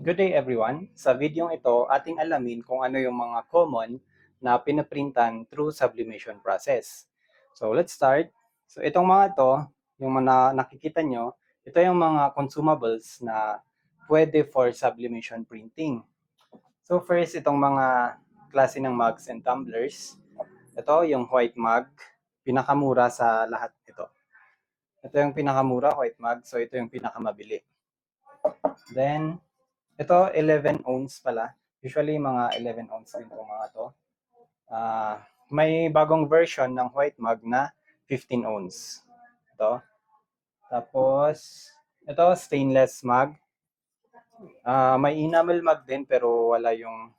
Good day everyone! Sa videong ito, ating alamin kung ano yung mga common na pinaprintan through sublimation process. So let's start. So itong mga to, yung mga nakikita nyo, ito yung mga consumables na pwede for sublimation printing. So first, itong mga klase ng mugs and tumblers. Ito yung white mug, pinakamura sa lahat ito. Ito yung pinakamura, white mug, so ito yung pinakamabili. Then, ito, 11 ounce pala. Usually, mga 11 ounce din po mga to. May bagong version ng white mug na 15 ounce. Ito. Tapos, ito, stainless mug. May enamel mug din pero wala yung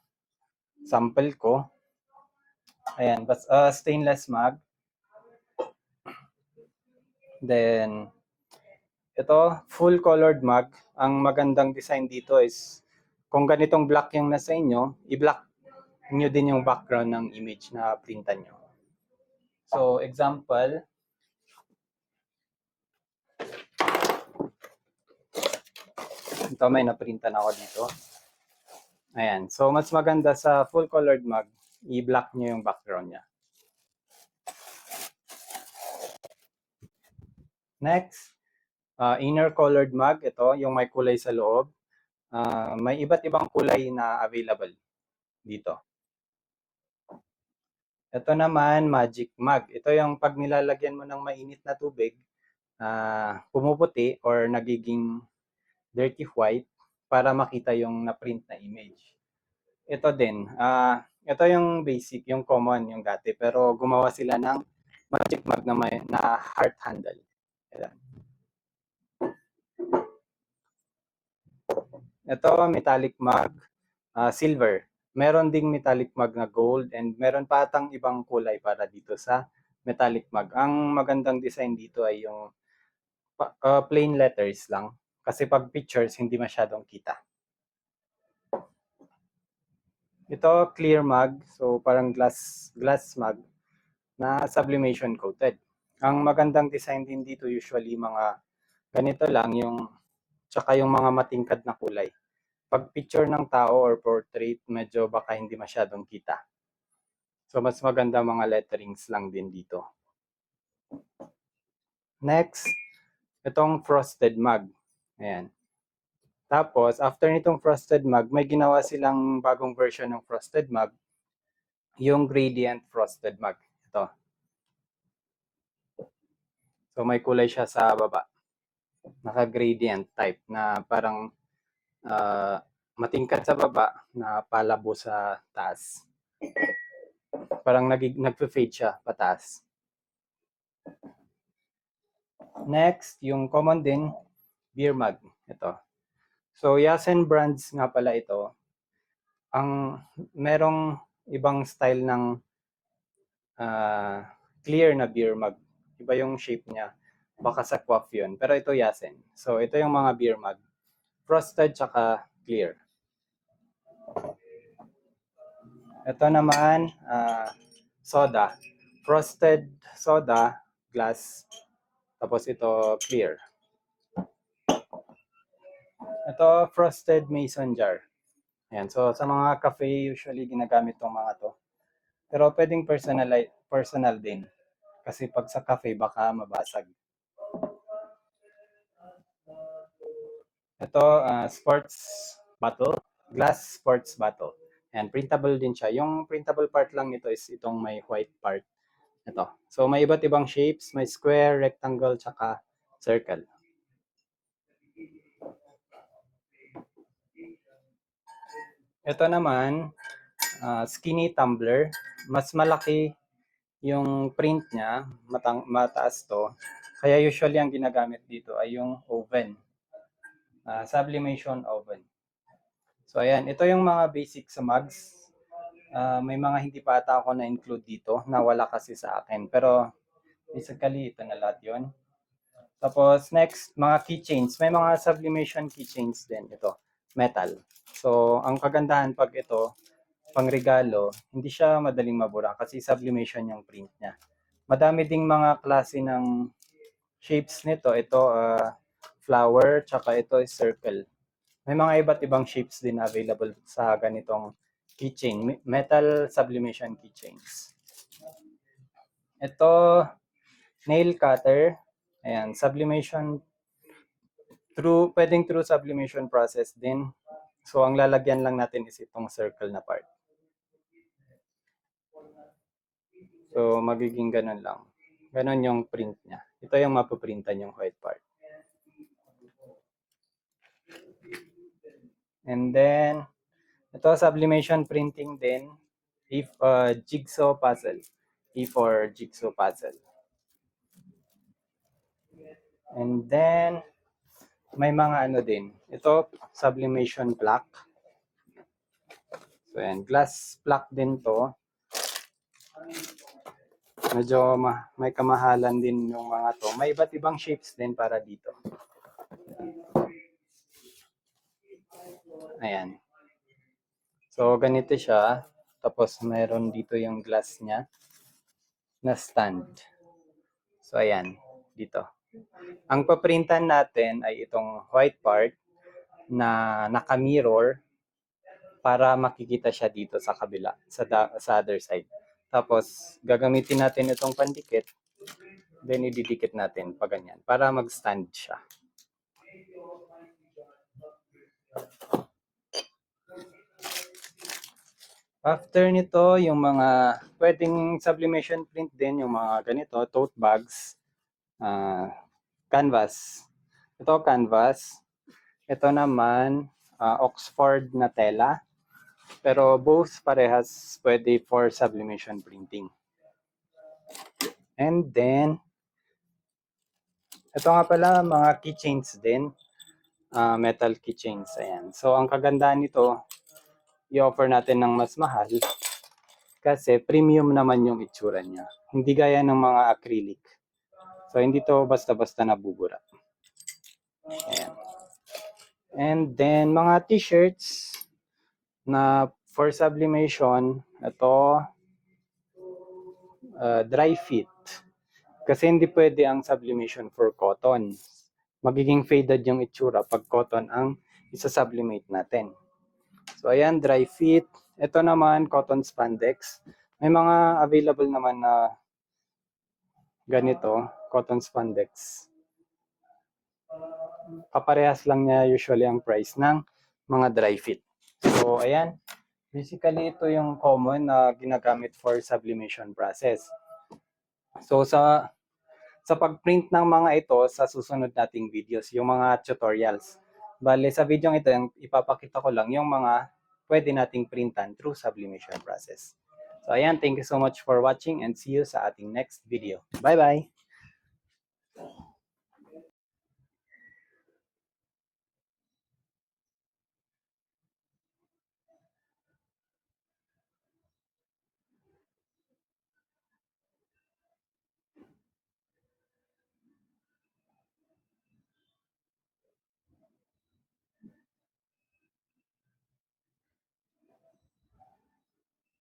sample ko. Ayan, but stainless mug. Then, ito, full colored mug. Ang magandang design dito is kung ganitong black yung nasa inyo, i-black nyo din yung background ng image na printan nyo. So, example, ito may naprintan ako dito. Ayan. So, mas maganda sa full colored mug, i-black nyo yung background niya. Next, inner colored mug. Ito, yung may kulay sa loob. May iba't ibang kulay na available dito. Ito naman, magic mug. Ito yung pag nilalagyan mo ng mainit na tubig, pumuputi or nagiging dirty white para makita yung na-print na image. Ito din, ito yung basic, yung common, yung dati. Pero gumawa sila ng magic mug na, na heart handle. Ayan. Ito, metallic mug, silver. Meron ding metallic mug na gold and meron pa atang ibang kulay para dito sa metallic mug. Ang magandang design dito ay yung plain letters lang. Kasi pag pictures, hindi masyadong kita. Ito, clear mug. So, parang glass mug na sublimation coated. Ang magandang design din dito usually mga ganito lang yung tsaka yung mga matingkad na kulay. Pag picture ng tao or portrait, medyo baka hindi masyadong kita. So mas maganda mga letterings lang din dito. Next, itong frosted mug. Ayan. Tapos, after nitong frosted mug, may ginawa silang bagong version ng frosted mug, yung gradient frosted mug. Ito. So may kulay siya sa baba. Naka-gradient type na parang matingkad sa baba na palabo sa taas. Parang nagpe-fade siya pataas. Next, yung common din, beer mug. Ito. So, Yasen brands nga pala ito. Ang merong ibang style ng clear na beer mug. Iba yung shape niya. Baka sa Quaff yun. Pero ito Yasen. So, ito yung mga beer mug. Frosted tsaka clear. Ito naman, soda. Frosted soda, glass. Tapos ito, clear. Ito, frosted mason jar. Ayan. So, sa mga cafe, usually ginagamit tong mga to. Pero pwedeng personal din. Kasi pag sa cafe, baka mabasag. Ito, sports bottle. Glass sports bottle. And printable din siya. Yung printable part lang nito is itong may white part. Ito. So, may iba't ibang shapes. May square, rectangle, tsaka circle. Ito naman, skinny tumbler. Mas malaki yung print niya. Mataas to. Kaya usually ang ginagamit dito ay yung oven. Sublimation oven. So ayan, ito yung mga basic sa mugs. May mga hindi pa ata ako na-include dito na wala kasi sa akin. Pero basically, ito na lahat yun. Tapos next, mga keychains. May mga sublimation keychains din. Ito, metal. So ang kagandahan pag ito, pang regalo, hindi siya madaling mabura kasi sublimation yung print niya. Madami ding mga klase ng shapes nito. Ito, flower, tsaka ito is circle. may mga iba't ibang shapes din available sa ganitong keychain, metal sublimation keychains. Ito, nail cutter. Ayan, sublimation pwedeng through sublimation process din. So, ang lalagyan lang natin is itong circle na part. So, magiging ganun lang. Ganun yung print niya. Ito yung mapaprintan yung white part. And then, ito sublimation printing din. If jigsaw puzzle. E for jigsaw puzzle. And then, may mga ano din. Ito, sublimation plaque. So, yan. Glass plaque din to. Medyo may kamahalan din yung mga to. May iba't ibang shapes din para dito. Ayan. So, ganito siya. Tapos, mayroon dito yung glass niya na stand. So, ayan. Dito. Ang paprintan natin ay itong white part na naka-mirror para makikita siya dito sa kabila, sa other side. Tapos, gagamitin natin itong pandikit. Then, ididikit natin pa ganyan para mag-stand siya. After nito, yung mga pwedeng sublimation print din, yung mga ganito, tote bags, canvas. Ito, canvas. Ito naman, Oxford na tela. Pero both parehas pwede for sublimation printing. And then, ito nga pala, mga keychains din. Metal keychains. Ayan. So, ang kagandahan nito, i-offer natin ng mas mahal kasi premium naman yung itsura niya. Hindi gaya ng mga acrylic. So, hindi to basta-basta nabubura. Ayan. And then, mga t-shirts na for sublimation, ito, dry fit. Kasi hindi pwede ang sublimation for cotton. Magiging faded yung itsura pag cotton ang isa-sublimate natin. So, ayan, dry fit. Ito naman, cotton spandex. May mga available naman na ganito, cotton spandex. Kaparehas lang niya usually ang price ng mga dry fit. So, ayan. Basically, ito yung common na ginagamit for sublimation process. So, sa pag-print ng mga ito sa susunod nating videos, yung mga tutorials. Bale, sa video ito, ipapakita ko lang yung mga pwede nating printan through sublimation process. So, ayan, thank you so much for watching and see you sa ating next video. Bye-bye!